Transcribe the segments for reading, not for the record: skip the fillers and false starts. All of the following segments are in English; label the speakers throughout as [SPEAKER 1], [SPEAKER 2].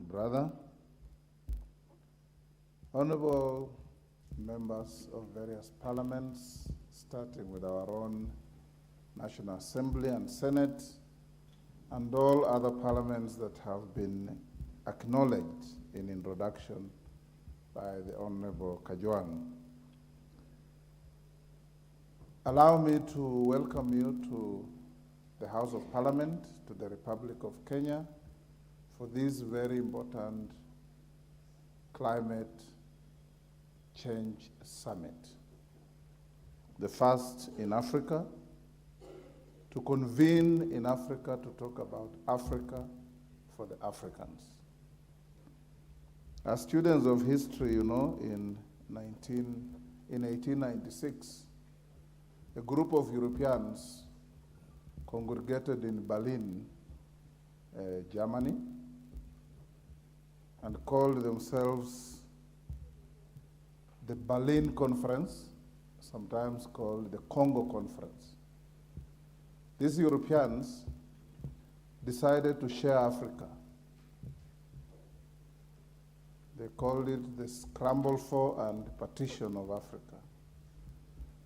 [SPEAKER 1] brother, honorable members of various parliaments, starting with our own National Assembly and Senate, and all other parliaments that have been acknowledged in introduction by the Honorable Kajwang. Allow me to welcome you to the House of Parliament, to the Republic of Kenya, for this very important climate change summit. The first in Africa, to convene in Africa to talk about Africa for the Africans. As students of history, you know, in 1896, a group of Europeans congregated in Berlin, Germany, and called themselves the Berlin Conference, sometimes called the Congo Conference. These Europeans decided to share Africa. They called it the scramble for and partition of Africa.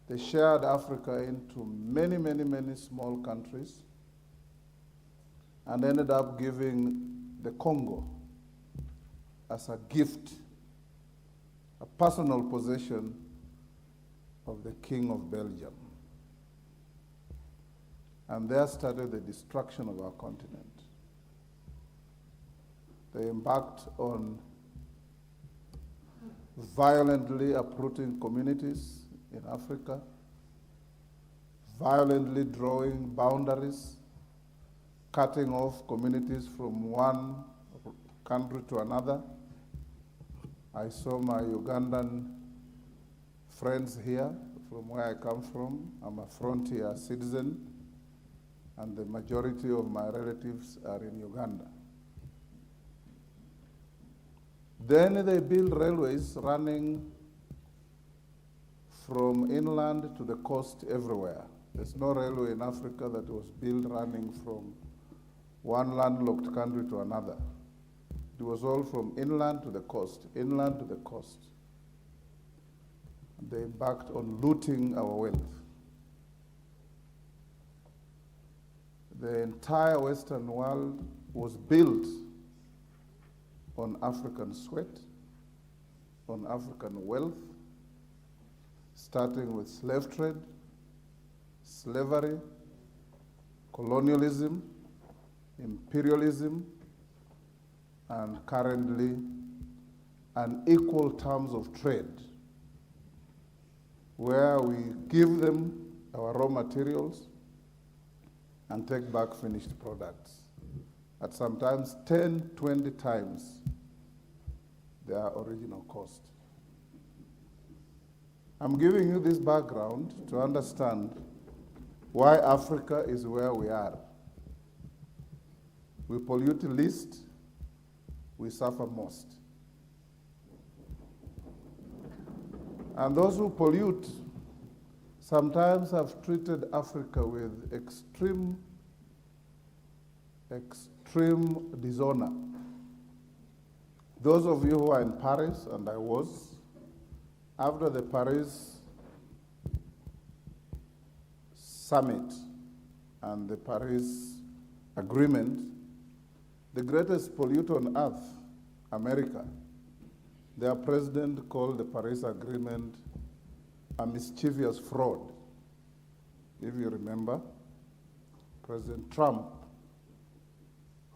[SPEAKER 1] They shared Africa into many, many, many small countries and ended up giving the Congo as a gift, a personal possession of the King of Belgium. And there started the destruction of our continent. They embarked on violently uprooting communities in Africa, violently drawing boundaries, cutting off communities from one country to another. I saw my Ugandan friends here from where I come from. I'm a frontier citizen, and the majority of my relatives are in Uganda. Then they built railways running from inland to the coast everywhere. There's no railway in Africa that was built running from one landlocked country to another. It was all from inland to the coast, inland to the coast. They embarked on looting our wealth. The entire Western world was built on African sweat, on African wealth, starting with slave trade, slavery, colonialism, imperialism, and currently unequal terms of trade, where we give them our raw materials and take back finished products at sometimes 10, 20 times their original cost. I'm giving you this background to understand why Africa is where we are. We pollute least, we suffer most. And those who pollute sometimes have treated Africa with extreme dishonor. Those of you who are in Paris, and I was, after the Paris summit and the Paris agreement, the greatest polluter on earth, America, their president called the Paris Agreement a mischievous fraud. If you remember, President Trump,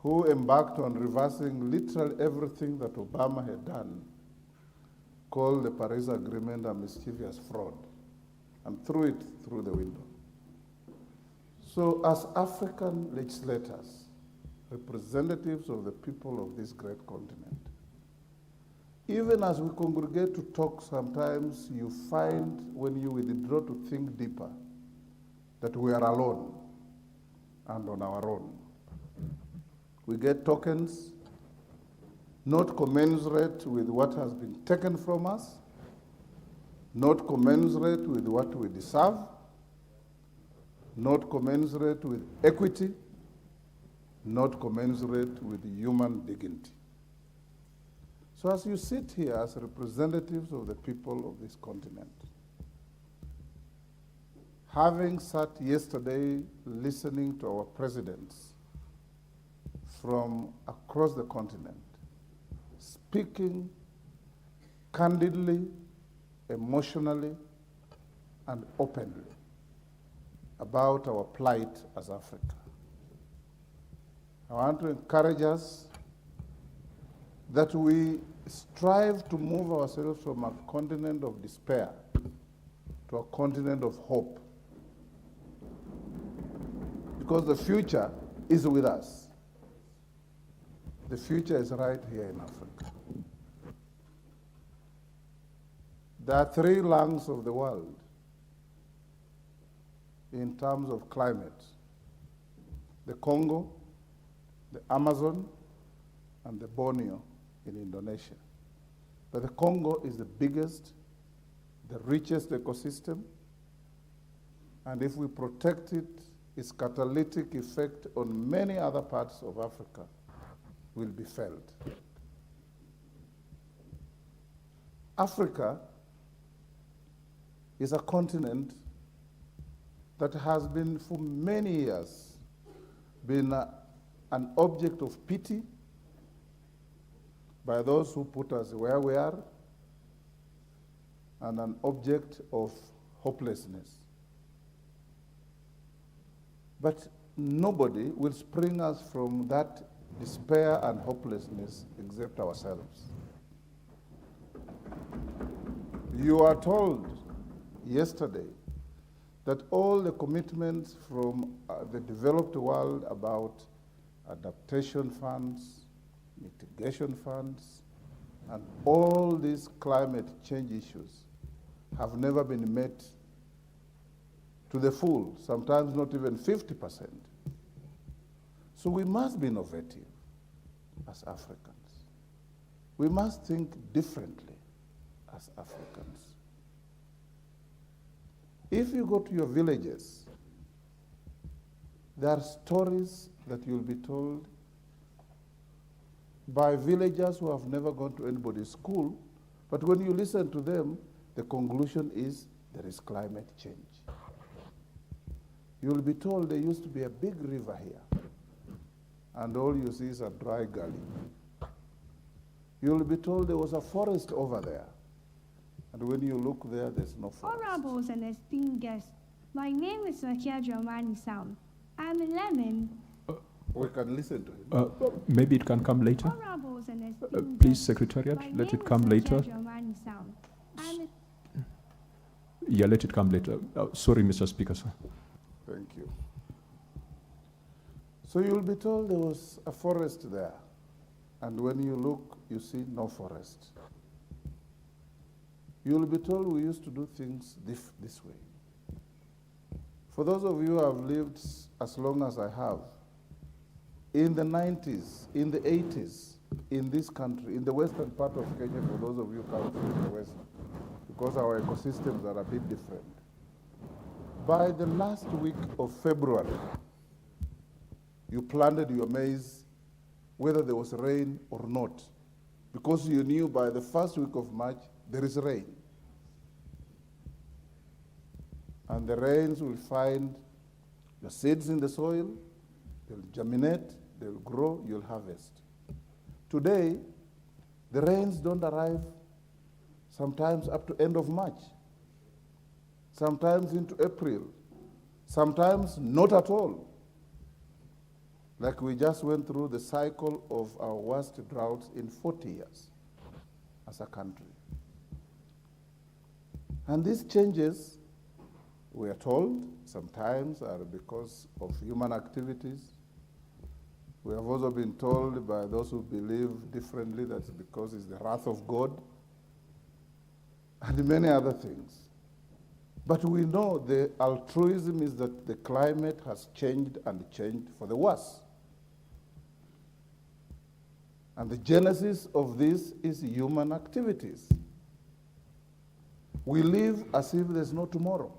[SPEAKER 1] who embarked on reversing literally everything that Obama had done, called the Paris Agreement a mischievous fraud and threw it through the window. So as African legislators, representatives of the people of this great continent, even as we congregate to talk, sometimes you find when you withdraw to think deeper that we are alone and on our own. We get tokens not commensurate with what has been taken from us, not commensurate with what we deserve, not commensurate with equity, not commensurate with human dignity. So as you sit here as representatives of the people of this continent, having sat yesterday listening to our presidents from across the continent, speaking candidly, emotionally, and openly about our plight as Africa, I want to encourage us that we strive to move ourselves from a continent of despair to a continent of hope. Because the future is with us. The future is right here in Africa. There are 3 lungs of the world in terms of climate: the Congo, the Amazon, and the Borneo in Indonesia. But the Congo is the biggest, the richest ecosystem, and if we protect it, its catalytic effect on many other parts of Africa will be felt. Africa is a continent that has been for many years been an object of pity by those who put us where we are, and an object of hopelessness. But nobody will spring us from that despair and hopelessness except ourselves. You are told yesterday that all the commitments from the developed world about adaptation funds, mitigation funds, and all these climate change issues have never been met to the full, sometimes not even 50%. So we must be innovative as Africans. We must think differently as Africans. If you go to your villages, there are stories that you'll be told by villagers who have never gone to anybody's school, but when you listen to them, the conclusion is there is climate change. You'll be told there used to be a big river here, and all you see is a dry gully. You'll be told there was a forest over there, and when you look there, there's no forest.
[SPEAKER 2] Honorables and esteemed guests, my name is Sakia Dramani Sound. I'm 11.
[SPEAKER 1] We can listen to him.
[SPEAKER 3] Maybe it can come later.
[SPEAKER 2] Honorables and esteemed
[SPEAKER 3] Please,
[SPEAKER 2] guests,
[SPEAKER 3] Secretariat,
[SPEAKER 2] my
[SPEAKER 3] let
[SPEAKER 2] name
[SPEAKER 3] it come
[SPEAKER 2] is
[SPEAKER 3] later.
[SPEAKER 2] Sakia Dramani Sound.
[SPEAKER 3] Yeah, let it come later. Sorry, Mr. Speaker, sir.
[SPEAKER 1] Thank you. So you'll be told there was a forest there, and when you look, you see no forest. You'll be told we used to do things this way. For those of you who have lived as long as I have, in the 90s, in the 80s, in this country, in the western part of Kenya, for those of you who come from the west, because our ecosystems are a bit different. By the last week of February, you planted your maize whether there was rain or not, because you knew by the first week of March there is rain. And the rains will find the seeds in the soil, they'll germinate, they'll grow, you'll harvest. Today, the rains don't arrive sometimes up to end of March, sometimes into April, sometimes not at all. Like we just went through the cycle of our worst droughts in 40 years as a country. And these changes, we are told, sometimes are because of human activities. We have also been told by those who believe differently that it's because it's the wrath of God and many other things. But we know the altruism is that the climate has changed and changed for the worse. And the genesis of this is human activities. We live as if there's no tomorrow.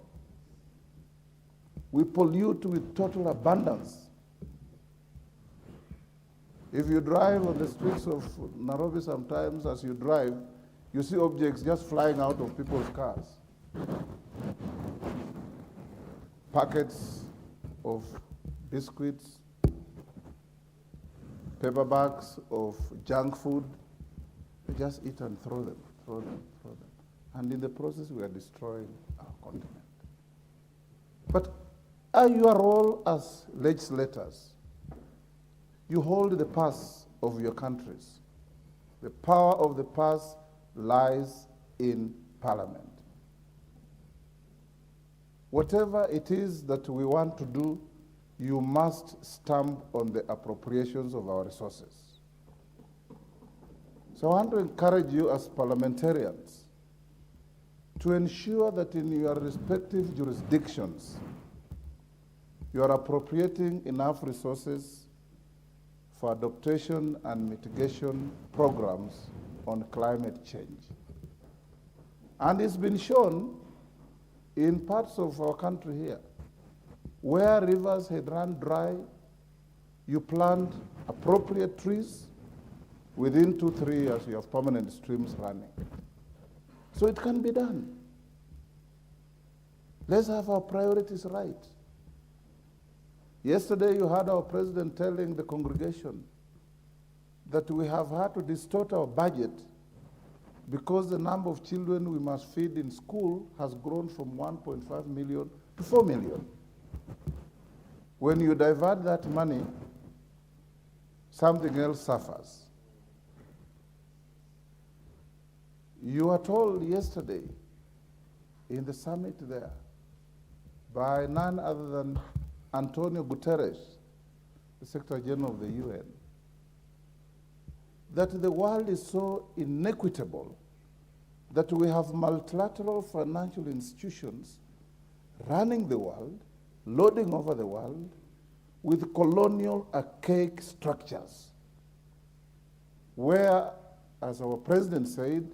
[SPEAKER 1] We pollute with total abundance. If you drive on the streets of Nairobi sometimes, as you drive, you see objects just flying out of people's cars. Packets of biscuits, paper bags of junk food, they just eat and throw them, throw them, throw them. And in the process, we are destroying our continent. But your role as legislators, you hold the purse of your countries. The power of the purse lies in Parliament. Whatever it is that we want to do, you must stamp on the appropriations of our resources. So I want to encourage you as parliamentarians to ensure that in your respective jurisdictions, you are appropriating enough resources for adaptation and mitigation programs on climate change. And it's been shown in parts of our country here, where rivers had run dry, you plant appropriate trees, within 2-3 years you have permanent streams running. So it can be done. Let's have our priorities right. Yesterday you heard our president telling the congregation that we have had to distort our budget because the number of children we must feed in school has grown from 1.5 million to 4 million. When you divert that money, something else suffers. You were told yesterday in the summit there by none other than Antonio Guterres, the Secretary General of the UN, that the world is so inequitable that we have multilateral financial institutions running the world, lording over the world, with colonial archaic structures, where, as our president said,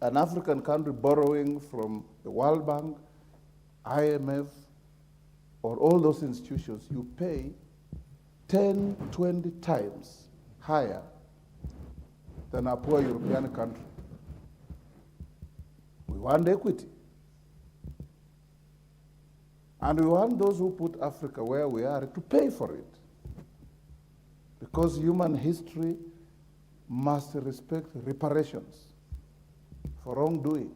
[SPEAKER 1] an African country borrowing from the World Bank, IMF, or all those institutions, you pay 10, 20 times higher than a poor European country. We want equity. And we want those who put Africa where we are to pay for it. Because human history must respect reparations for wrongdoing.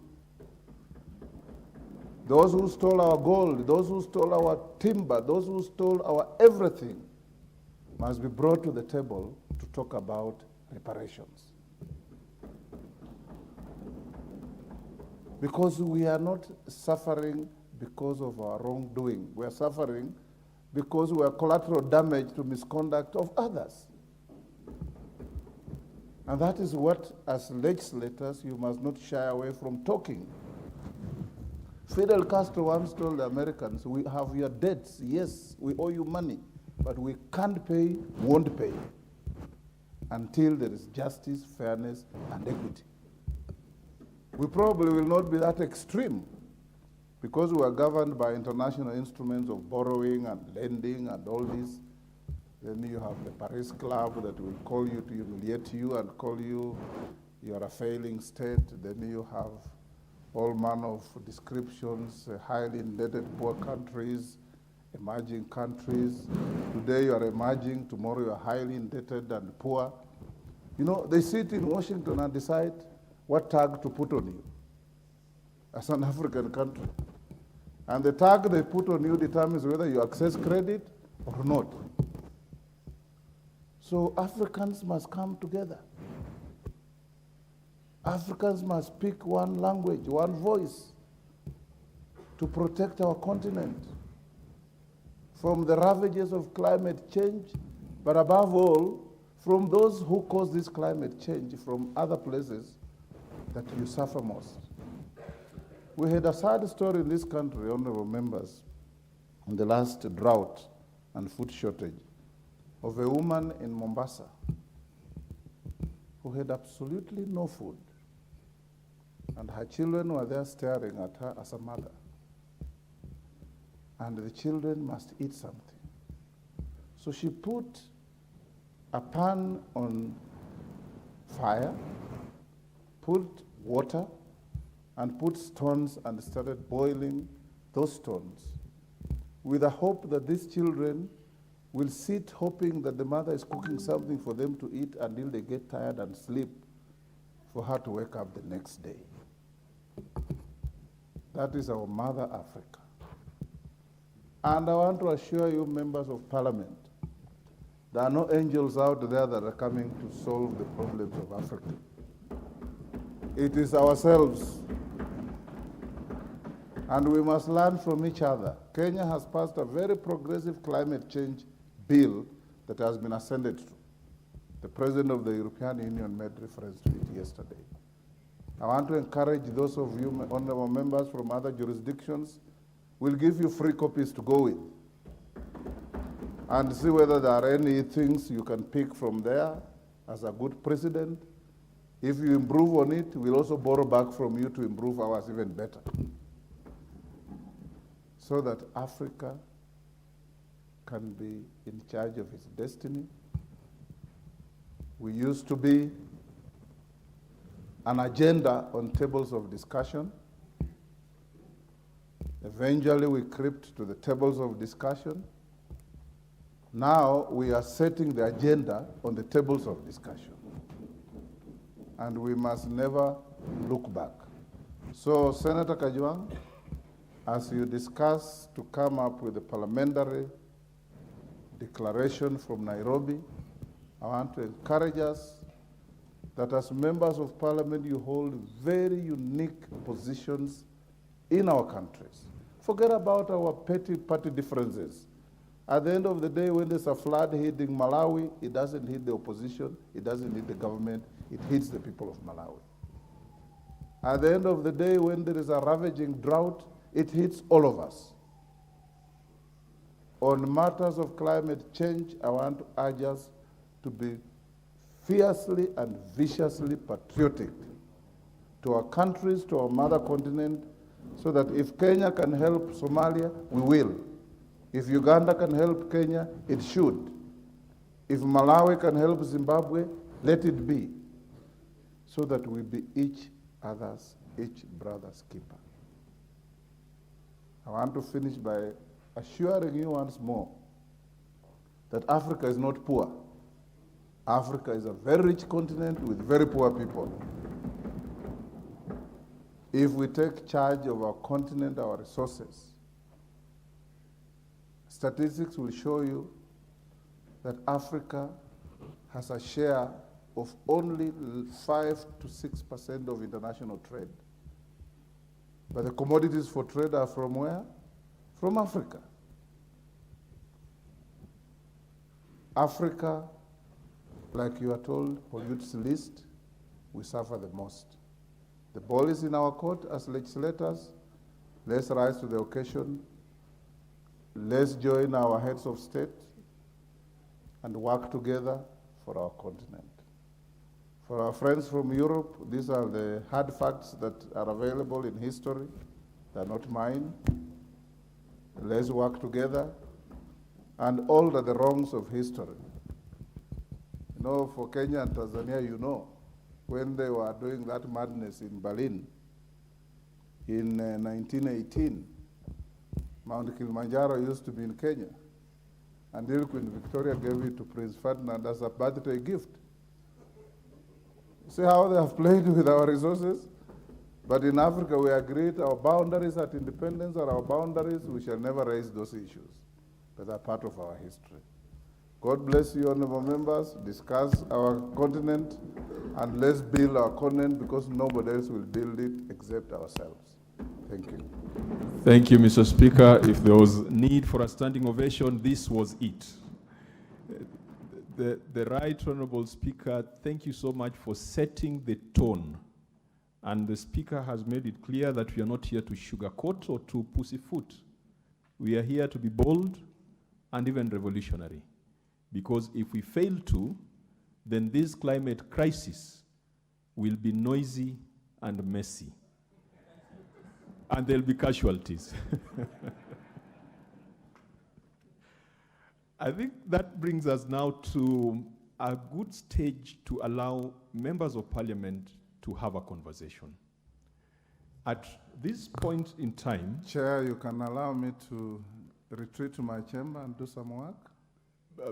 [SPEAKER 1] Those who stole our gold, those who stole our timber, those who stole our everything must be brought to the table to talk about reparations. Because we are not suffering because of our wrongdoing. We are suffering because we are collateral damage to misconduct of others. And that is what, as legislators, you must not shy away from talking. Fidel Castro once told the Americans, we have your debts, yes, we owe you money, but we can't pay, won't pay, until there is justice, fairness, and equity. We probably will not be that extreme, because we are governed by international instruments of borrowing and lending and all this. Then you have the Paris Club that will call you to humiliate you and call you are a failing state. Then you have all manner of descriptions, highly indebted poor countries, emerging countries. Today you are emerging, tomorrow you are highly indebted and poor. You know, they sit in Washington and decide what tag to put on you as an African country. And the tag they put on you determines whether you access credit or not. So Africans must come together. Africans must speak one language, one voice to protect our continent from the ravages of climate change, but above all, from those who cause this climate change from other places that you suffer most. We had a sad story in this country, honorable members, in the last drought and food shortage, of a woman in Mombasa who had absolutely no food. And her children were there staring at her as a mother. And the children must eat something. So she put a pan on fire, put water, and put stones and started boiling those stones with the hope that these children will sit hoping that the mother is cooking something for them to eat until they get tired and sleep for her to wake up the next day. That is our mother Africa. And I want to assure you, members of parliament, there are no angels out there that are coming to solve the problems of Africa. It is ourselves. And we must learn from each other. Kenya has passed a very progressive climate change bill that has been ascended to. The President of the European Union made reference to it yesterday. I want to encourage those of you, honorable members from other jurisdictions, we'll give you free copies to go with and see whether there are any things you can pick from there as a good precedent. If you improve on it, we'll also borrow back from you to improve ours even better, so that Africa can be in charge of its destiny. We used to be an agenda on tables of discussion. Eventually we crept to the tables of discussion. Now we are setting the agenda on the tables of discussion. And we must never look back. So Senator Kajwang, as you discuss to come up with a parliamentary declaration from Nairobi, I want to encourage us that as members of parliament, you hold very unique positions in our countries. Forget about our petty party differences. At the end of the day, when there's a flood hitting Malawi, it doesn't hit the opposition, it doesn't hit the government, it hits the people of Malawi. At the end of the day, when there is a ravaging drought, it hits all of us. On matters of climate change, I want to urge us to be fiercely and viciously patriotic to our countries, to our mother continent, so that if Kenya can help Somalia, we will. If Uganda can help Kenya, it should. If Malawi can help Zimbabwe, let it be, so that we be each brother's keeper. I want to finish by assuring you once more that Africa is not poor. Africa is a very rich continent with very poor people. If we take charge of our continent, our resources, statistics will show you that Africa has a share of only 5 to 6% of international trade. But the commodities for trade are from where? From Africa. Africa, like you are told, pollutes least, we suffer the most. The ball is in our court as legislators. Let's rise to the occasion. Let's join our heads of state and work together for our continent. For our friends from Europe, these are the hard facts that are available in history. They're not mine. Let's work together and alter the wrongs of history. You know, for Kenya and Tanzania, you know, when they were doing that madness in Berlin in 1918, Mount Kilimanjaro used to be in Kenya. Until Queen Victoria gave it to Prince Ferdinand as a birthday gift. See how they have played with our resources? But in Africa, we agreed our boundaries at independence are our boundaries. We shall never raise those issues. But they're part of our history. God bless you, honorable members. Discuss our continent, and let's build our continent, because nobody else will build it except ourselves. Thank you.
[SPEAKER 3] Thank you, Mr. Speaker. If there was need for a standing ovation, this was it. The Right Honorable Speaker, thank you so much for setting the tone. And the Speaker has made it clear that we are not here to sugarcoat or to pussyfoot. We are here to be bold and even revolutionary. Because if we fail to, then this climate crisis will be noisy and messy. And there'll be casualties. I think that brings us now to a good stage to allow members of parliament to have a conversation. At this point in time,
[SPEAKER 1] Chair, you can allow me to retreat to my chamber and do some work?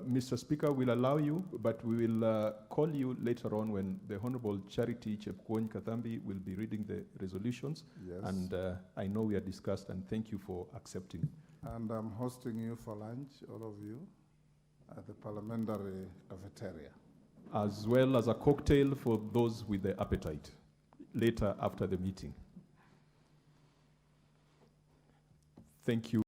[SPEAKER 3] Mr. Speaker, will allow you, but we will call you later on when the Honorable Charity Chepkwony Kathambi will be reading the resolutions.
[SPEAKER 1] Yes.
[SPEAKER 3] And I know we are discussed, and thank you for accepting.
[SPEAKER 1] And I'm hosting you for lunch, all of you, at the parliamentary cafeteria.
[SPEAKER 3] As well as a cocktail for those with the appetite, later after the meeting. Thank you.